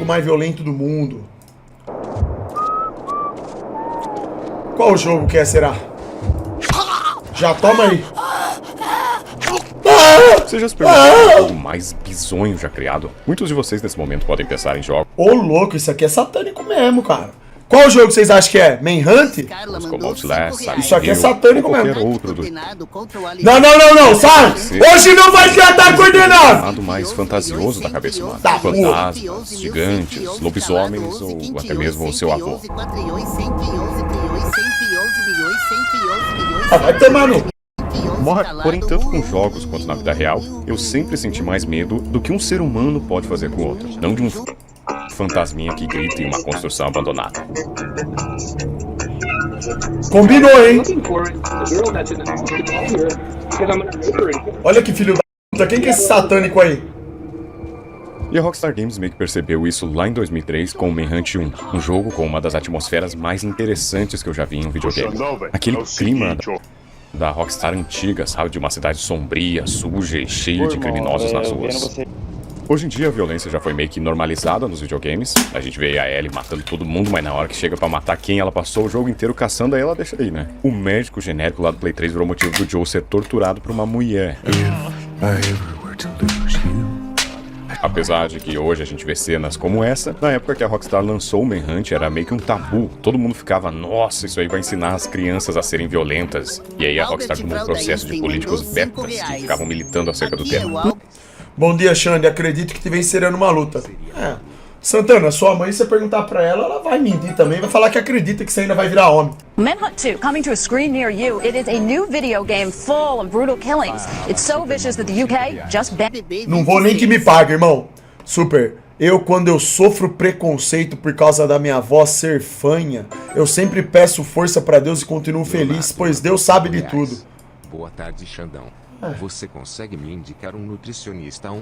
jogo mais violento do mundo. Qual jogo que é, será? Já toma aí. Você já se perguntou qual é o jogo mais bizonho já criado? Muitos de vocês nesse momento podem pensar em jogos. Ô, louco, isso aqui é satânico mesmo, cara. Qual jogo vocês acham que é? Manhunt? Como Outlast, Isso aqui é satânico ou qualquer mesmo. outro do Não, sai! Hoje não vai ter ataque coordenado! lado mais fantasioso da cabeça humana. Tá, Fantasmas, gigantes, lobisomens ou até mesmo o seu avô. Vai tomar no... Porém, tanto com jogos quanto na vida real, eu sempre senti mais medo do que um ser humano pode fazer com o outro. Não de um fantasminha que grita em uma construção abandonada. Combinou, hein? Olha que filho da puta, quem que é esse satânico aí? E a Rockstar Games meio que percebeu isso lá em 2003 com o Manhunt 1, um jogo com uma das atmosferas mais interessantes que eu já vi em um videogame. Aquele clima da Rockstar antiga, sabe? De uma cidade sombria, suja e cheia de criminosos nas ruas. Hoje em dia a violência já foi meio que normalizada nos videogames. A gente vê a Ellie matando todo mundo, mas na hora que chega pra matar quem ela passou o jogo inteiro caçando, aí ela deixa aí, né? O médico genérico lá do Play 3 virou motivo do Joe ser torturado por uma mulher. Apesar de que hoje a gente vê cenas como essa, na época que a Rockstar lançou o Manhunt era meio que um tabu. Todo mundo ficava, nossa, isso aí vai ensinar as crianças a serem violentas. E aí a Rockstar tomou um processo de políticos betas que ficavam militando acerca do tema. Bom dia, Xande. Acredito que te vencerá numa luta. É. Santana, sua mãe, se você perguntar pra ela, ela vai mentir também. Vai falar que acredita que você ainda vai virar homem. Manhunt 2, coming to a screen near you. It is a new video game full of brutal killings. It's so vicious that the UK just banned. Não vou nem que me pague, irmão. Super. Quando eu sofro preconceito por causa da minha avó ser fanha, eu sempre peço força pra Deus e continuo feliz, pois Deus sabe de tudo. Boa tarde, Xandão. Você consegue me indicar um nutricionista?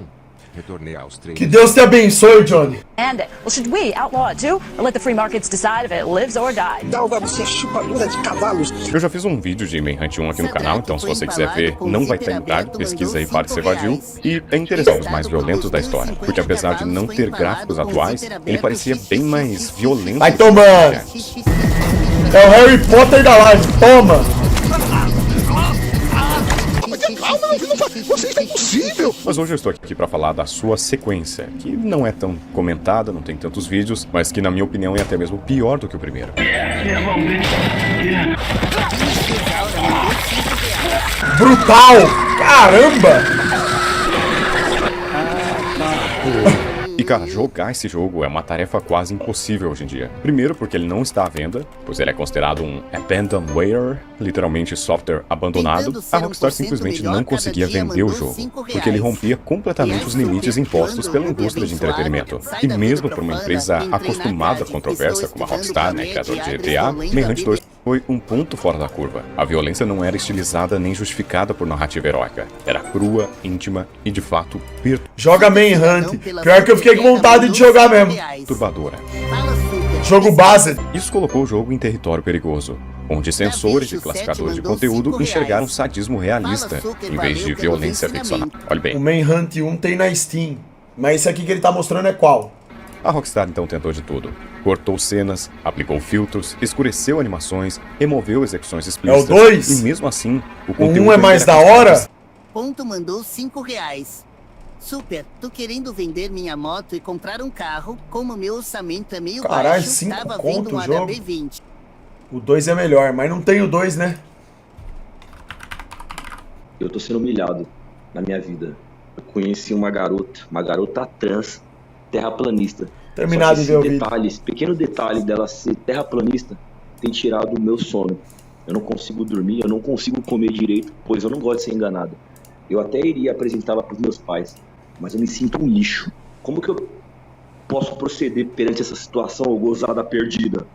Retornei aos treinos. Que Deus te abençoe, Johnny. Well, should we outlaw it too, or let the free markets decide if it lives or dies? Você é chupadora de cavalos. Eu já fiz um vídeo de Manhunt 1 aqui no canal, então se você quiser ver, não vai estar em tarde, pesquisa aí para ser vadio. E é interessante os mais violentos da história, porque apesar de não ter gráficos atuais, ele parecia bem mais violento. Vai tomando! É o Harry Potter da live, toma! Você é impossível! Mas hoje eu estou aqui para falar da sua sequência, que não é tão comentada, não tem tantos vídeos, mas que na minha opinião é até mesmo pior do que o primeiro. Brutal! Caramba! E cara, jogar esse jogo é uma tarefa quase impossível hoje em dia. Primeiro porque ele não está à venda, pois ele é considerado um abandonware, literalmente software abandonado. A Rockstar simplesmente não conseguia vender o jogo, porque ele rompia completamente os limites impostos pela indústria de entretenimento. E mesmo para uma empresa acostumada à controvérsia como a Rockstar, né, criador de GTA, Manhunt 2 foi um ponto fora da curva. A violência não era estilizada nem justificada por narrativa heróica. Era crua, íntima e de fato Joga Manhunt. Pior que eu fiquei com vontade de jogar mesmo. perturbadora. Jogo base. Isso colocou o jogo em território perigoso, onde sensores e classificadores de conteúdo enxergaram sadismo realista, em vez de violência ficcional. Olha O bem, Manhunt 1 tem na Steam. Mas esse aqui que ele tá mostrando é qual? a Rockstar então tentou de tudo. Cortou cenas, aplicou filtros, escureceu animações, removeu execuções explícitas. É o 2? E mesmo assim, o O conteúdo 1 é mais ainda da era hora? Ponto mandou R$5. Super, tô querendo vender minha moto e comprar um carro. Como meu orçamento é meio Caralho, baixo, 5 tava conto vendo um o jogo? HB20. O 2 é melhor, mas não tem o 2, né? Eu tô sendo humilhado na minha vida. Eu conheci uma garota trans, terraplanista. Terminado Só de que ver o vídeo. esse pequeno detalhe dela ser terraplanista tem tirado o meu sono. Eu não consigo dormir, eu não consigo comer direito, pois eu não gosto de ser enganado. Eu até iria apresentá-la pros meus pais, mas eu me sinto um lixo. Como que eu posso proceder perante essa situação, ô gozada perdida?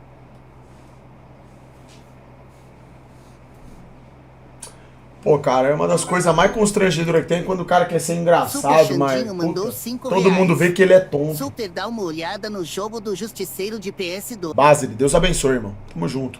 Pô, cara, é uma das coisas mais constrangedoras que tem quando o cara quer ser engraçado, Super mas Xandinho mandou puta, R$5. todo mundo vê que ele é tonto. Super, dá uma olhada no jogo do Justiceiro de PS2. Base, Deus abençoe, irmão. Tamo junto.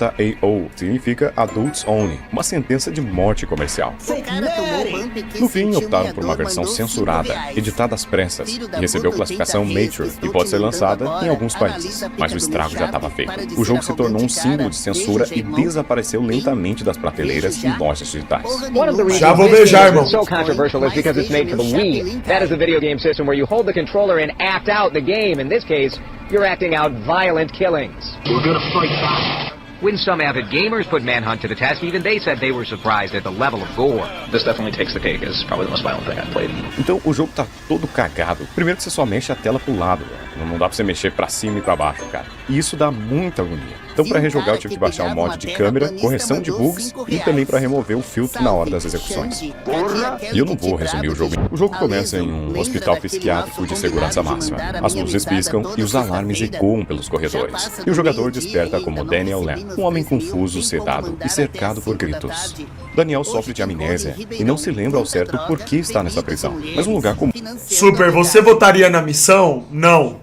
AAO, significa Adults Only, uma sentença de morte comercial. O cara tomou o bump que No fim, sentiu optaram minha por uma dor, versão mandou censurada, R$5. editada às pressas, Filho da e recebeu puta, classificação 80 vezes, Mature, estou e pode te ser mandando lançada agora. em alguns Analisa países, a mas o pica do estrago meu já estava chave, feito. para de O ser jogo se tornou um arrogante, símbolo cara. de censura Beijo, e irmão. desapareceu lentamente das prateleiras Beijo já. e lojas digitais. Porra One of the nenhuma. reasons Já vou this beijar, game irmão. is so controversial is because it's made for the Wii. That is a video game system where you hold the controller and act out the game. In this case, you're acting out violent killings. We're gonna fight back. When some avid gamers put Manhunt to the test, even they said they were surprised at the level of gore. This definitely takes the cake as probably the most violent thing I've played. Então o jogo tá todo cagado. Primeiro que você só mexe a tela pro lado, não dá pra você mexer pra cima e pra baixo, cara. E isso dá muita agonia. Então pra rejogar eu tive que baixar um mod de câmera, correção de bugs e também pra remover o filtro na hora das execuções. E eu não vou resumir o jogo. O jogo começa em um hospital psiquiátrico de segurança máxima. As luzes piscam e os alarmes ecoam pelos corredores. E o jogador desperta como Daniel Lamb, um homem confuso, sedado e cercado por gritos. Daniel sofre de amnésia e não se lembra ao certo por que está nessa prisão, mas um lugar comum Super, você votaria na missão? Não.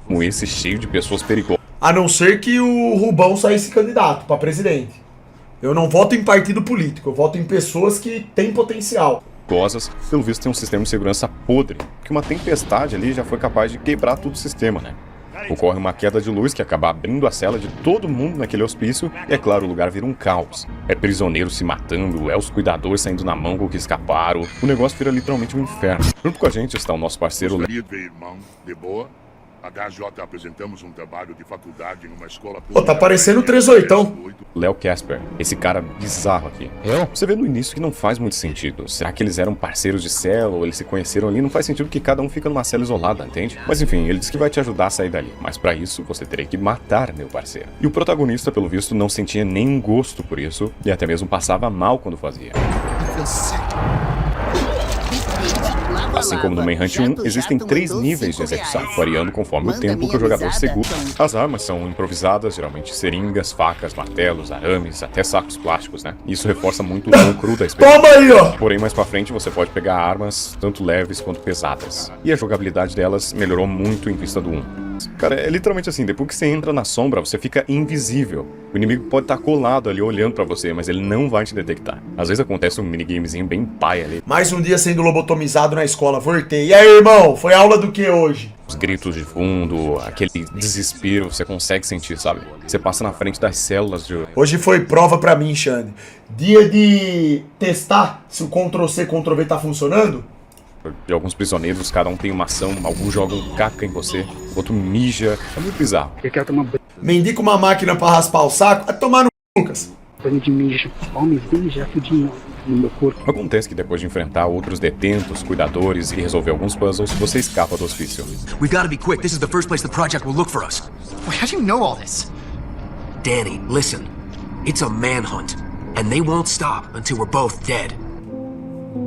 como esse, cheio de pessoas perigosas. A não ser que o Rubão saísse candidato pra presidente. Eu não voto em partido político, eu voto em pessoas que têm potencial. Pelo visto tem um sistema de segurança podre, que uma tempestade ali já foi capaz de quebrar todo o sistema, né? Ocorre uma queda de luz que acaba abrindo a cela de todo mundo naquele hospício e, é claro, o lugar vira um caos. É prisioneiro se matando, é os cuidadores saindo na mão com o que escaparam, o negócio vira literalmente um inferno. Junto com a gente está o nosso parceiro Gostaria de ver, irmão, de boa. HJ apresentamos um trabalho de faculdade em uma escola Pô, tá parecendo o 38. Léo Casper, esse cara bizarro aqui. Você vê no início que não faz muito sentido. Será que eles eram parceiros de cela ou eles se conheceram ali? Não faz sentido que cada um fica numa cela isolada, entende? Mas enfim, ele diz que vai te ajudar a sair dali. Mas pra isso, você teria que matar meu parceiro. E o protagonista, pelo visto, não sentia nem gosto por isso e até mesmo passava mal quando fazia. Assim como no Manhunt 1, existem 3 níveis de execução, variando conforme o tempo que o jogador segura. As armas são improvisadas, geralmente seringas, facas, martelos, arames, até sacos plásticos, né? Isso reforça muito o tom cru da experiência. Toma aí, ó! Porém, mais pra frente você pode pegar armas tanto leves quanto pesadas. E a jogabilidade delas melhorou muito em vista do 1. Cara, é literalmente assim, depois que você entra na sombra, você fica invisível. O inimigo pode estar colado ali olhando pra você, mas ele não vai te detectar. Às vezes acontece um minigamezinho bem pai ali. Mais um dia sendo lobotomizado na escola, voltei. E aí, irmão, foi aula do que hoje? Os gritos de fundo, aquele desespero, você consegue sentir, sabe? Você passa na frente das células de... Hoje foi prova pra mim, Xande. Dia de testar se o Ctrl-C, Ctrl-V tá funcionando. De alguns prisioneiros, cada um tem uma ação, alguns jogam caca em você, outro mija, é muito bizarro. Eu quero tomar Mendiga uma máquina pra raspar o saco, vai tomar no Lucas. banho de mijo. Homens bem já fudinho no meu corpo. Acontece que depois de enfrentar outros detentos, cuidadores e resolver alguns puzzles, você escapa do hospício. We've got to be quick. This is the first place the project will look for us. Wait, how do you know all this? Danny, listen. It's a manhunt, and they won't stop until we're both dead.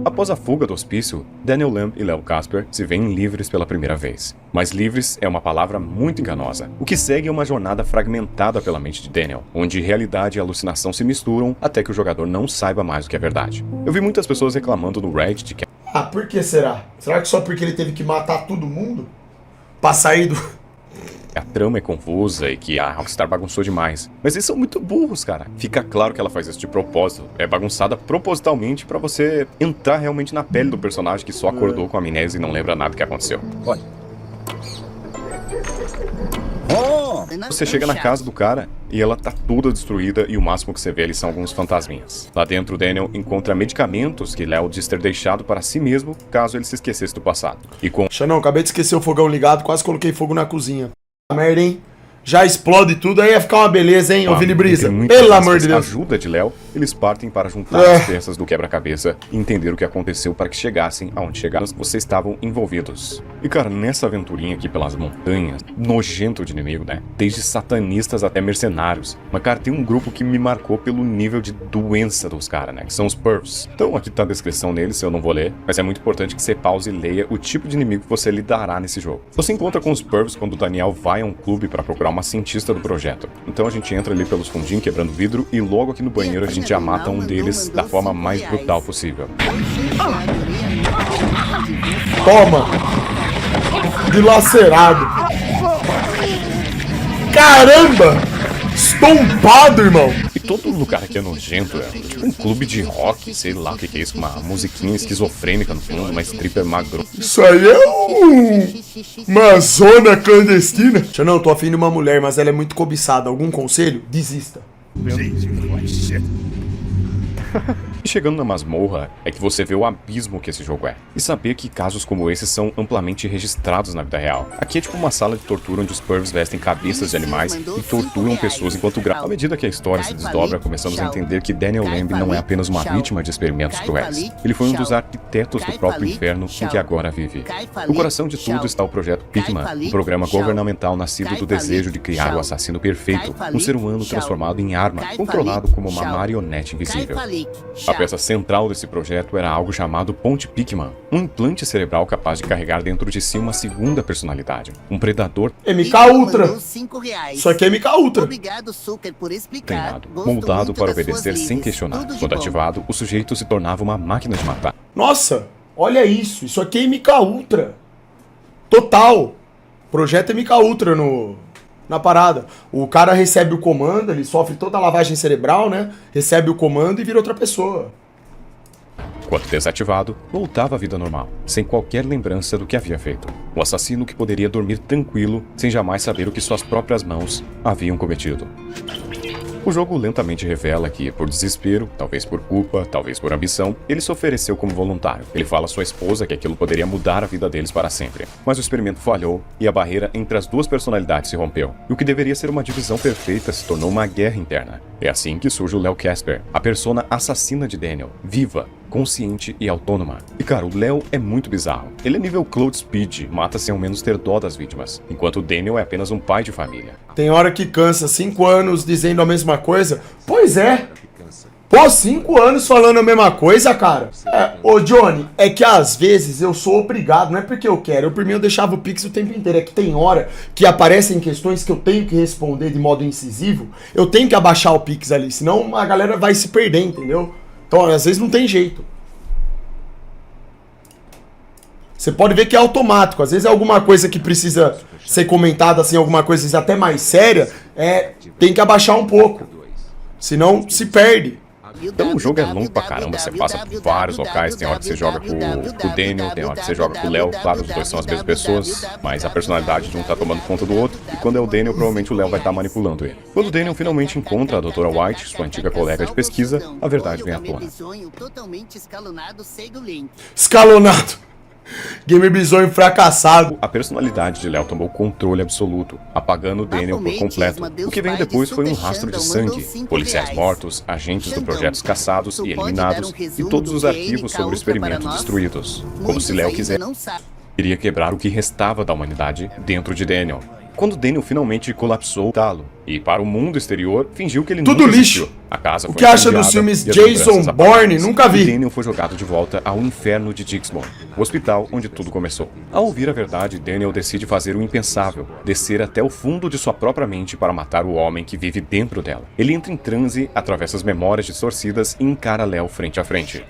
Após a fuga do hospício, Daniel Lamb e Léo Casper se veem livres pela primeira vez. Mas livres é uma palavra muito enganosa. O que segue é uma jornada fragmentada pela mente de Daniel, onde realidade e alucinação se misturam até que o jogador não saiba mais o que é verdade. Eu vi muitas pessoas reclamando no Reddit que... Ah, por que será? Será que só porque ele teve que matar todo mundo? Pra sair do... a trama é confusa e que a Rockstar bagunçou demais. Mas eles são muito burros, cara. Fica claro que ela faz isso de propósito. É bagunçada propositalmente pra você entrar realmente na pele do personagem que só acordou com amnésia e não lembra nada do que aconteceu. Olha. Você chega na casa do cara e ela tá toda destruída e o máximo que você vê ali são alguns fantasminhas. Lá dentro, Daniel encontra medicamentos que Léo diz ter deixado para si mesmo caso ele se esquecesse do passado. E com... Xanão, acabei de esquecer o fogão ligado, quase coloquei fogo na cozinha. Merda, hein? Já explode tudo, aí ia ficar uma beleza, hein, ô Vini Brisa? Pelo amor de Deus. ajuda de Léo, eles partem para juntar as peças do quebra-cabeça e entender o que aconteceu para que chegassem aonde chegaram. Vocês estavam envolvidos. E cara, nessa aventurinha aqui pelas montanhas, nojento de inimigo, né? Desde satanistas até mercenários. Mas cara, tem um grupo que me marcou pelo nível de doença dos caras, né? Que são os Pervs. Então aqui tá a descrição deles, eu não vou ler, mas é muito importante que você pause e leia o tipo de inimigo que você lidará nesse jogo. Você encontra com os Pervs quando o Daniel vai a um clube para procurar uma cientista do projeto. Então a gente entra ali pelos fundinhos quebrando vidro e logo aqui no banheiro a gente já mata um deles da forma mais brutal possível. Toma! Dilacerado! Caramba! tombado, irmão. E todo lugar aqui é nojento, é tipo um clube de rock, sei lá o que é isso, com uma musiquinha esquizofrênica no fundo, uma stripper magro. Isso aí é uma zona clandestina. Tia, não, tô afim de uma mulher, mas ela é muito cobiçada. Algum conselho? Desista. E chegando na masmorra, é que você vê o abismo que esse jogo é. E saber que casos como esses são amplamente registrados na vida real. Aqui é tipo uma sala de tortura onde os pervs vestem cabeças de animais e torturam pessoas enquanto gravam. À medida que a história se desdobra, começamos a entender que Daniel Lamb não é apenas uma vítima de experimentos cruéis. Ele foi um dos arquitetos do próprio inferno em que agora vive. No coração de tudo está o projeto Pigman, um programa governamental nascido do desejo de criar o assassino perfeito, um ser humano transformado em arma, controlado como uma marionete invisível. A peça central desse projeto era algo chamado Ponte Pigman, um implante cerebral capaz de carregar dentro de si uma segunda personalidade, um predador MK Ultra. Isso aqui é MK Ultra. treinado, moldado para obedecer sem questionar. Quando ativado, o sujeito se tornava uma máquina de matar. Nossa, olha isso. Isso aqui é MK Ultra. Total. Projeto MK Ultra na parada. O cara recebe o comando, ele sofre toda a lavagem cerebral, né? Recebe o comando e vira outra pessoa. Quando desativado, voltava à vida normal, sem qualquer lembrança do que havia feito. O assassino que poderia dormir tranquilo, sem jamais saber o que suas próprias mãos haviam cometido. O jogo lentamente revela que, por desespero, talvez por culpa, talvez por ambição, ele se ofereceu como voluntário. Ele fala à sua esposa que aquilo poderia mudar a vida deles para sempre. Mas o experimento falhou e a barreira entre as duas personalidades se rompeu. E o que deveria ser uma divisão perfeita se tornou uma guerra interna. É assim que surge o Léo Casper, a persona assassina de Daniel, viva, consciente e autônoma. E cara, o Léo é muito bizarro. Ele é nível Cloud Speed, mata sem ao menos ter dó das vítimas, enquanto o Daniel é apenas um pai de família. Tem hora que cansa, 5 anos dizendo a mesma coisa. Pois é. Pô, 5 anos falando a mesma coisa, cara. Ô Johnny, é que às vezes eu sou obrigado, não é porque eu quero. Por mim eu deixava o Pix o tempo inteiro. É que tem hora que aparecem questões que eu tenho que responder de modo incisivo. Eu tenho que abaixar o Pix ali, senão a galera vai se perder, entendeu? Então às vezes não tem jeito. Você pode ver que é automático. Às vezes é alguma coisa que precisa ser comentada, assim, alguma coisa até mais séria, tem que abaixar um pouco. Senão se perde. Então o jogo é longo pra caramba, você passa por vários locais, tem hora que você joga com o Daniel, tem hora que você joga com o Léo, claro, os dois são as mesmas pessoas, mas a personalidade de um tá tomando conta do outro, e quando é o Daniel, provavelmente o Léo vai estar manipulando ele. Quando o Daniel finalmente encontra a Dra. White, sua antiga colega de pesquisa, a verdade vem à tona. Escalonado! Game Bizonho fracassado. A personalidade de Léo tomou controle absoluto, apagando Daniel por completo. O que veio depois foi um rastro de sangue, policiais mortos, agentes do projeto caçados e eliminados, e todos os arquivos sobre o experimento destruídos. Como se Léo queria quebrar o que restava da humanidade dentro de Daniel. Quando Daniel finalmente colapsou, talo, e para o mundo exterior, fingiu que ele tudo nunca lixo. existiu. A casa o que acha dos filmes Jason Bourne? Nunca vi. E Daniel foi jogado de volta ao inferno de Dixmore, o hospital onde tudo começou. Ao ouvir a verdade, Daniel decide fazer o impensável, descer até o fundo de sua própria mente para matar o homem que vive dentro dela. Ele entra em transe, atravessa as memórias distorcidas e encara Léo frente a frente.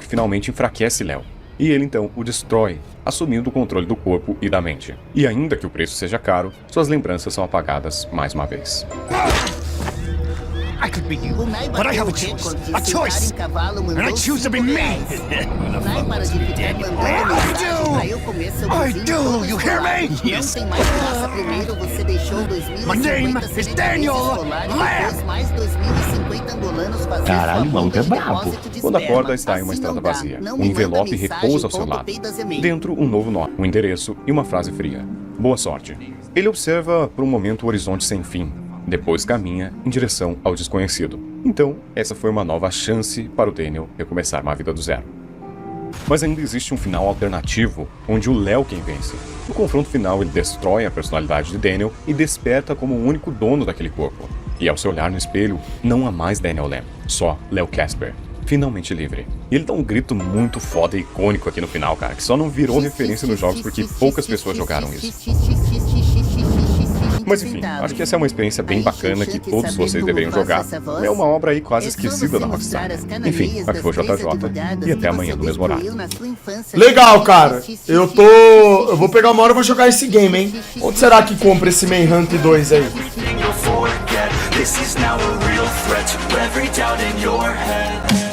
Finalmente enfraquece Léo. E ele então o destrói, assumindo o controle do corpo e da mente. E ainda que o preço seja caro, suas lembranças são apagadas mais uma vez. I could be you, but I have a choice. A choice! And I choose to be me! I do! You hear me? Yes! My name is Daniel Lamb! Caralho, o maluco é brabo. Quando acorda, está em uma estrada vazia. Um envelope repousa ao seu lado. Dentro, um novo nome, um endereço e uma frase fria. Boa sorte. Ele observa por um momento o horizonte sem fim. Depois caminha em direção ao desconhecido. Então, essa foi uma nova chance para o Daniel recomeçar uma vida do zero. Mas ainda existe um final alternativo, onde o Léo quem vence. No confronto final, ele destrói a personalidade de Daniel e desperta como o único dono daquele corpo. E ao se olhar no espelho, não há mais Daniel Lamb, só Léo Casper, finalmente livre. E ele dá um grito muito foda e icônico aqui no final, cara, que só não virou referência nos jogos porque poucas pessoas jogaram isso. Mas enfim, acho que essa é uma experiência bem bacana que todos vocês deveriam jogar. É uma obra aí quase esquecida da Rockstar. Enfim, aqui foi o JJ e até amanhã no mesmo horário. Legal, cara. Eu vou pegar uma hora e vou jogar esse game, hein? Onde será que compra esse Manhunt 2 aí? This is now a real threat to every doubt in your head.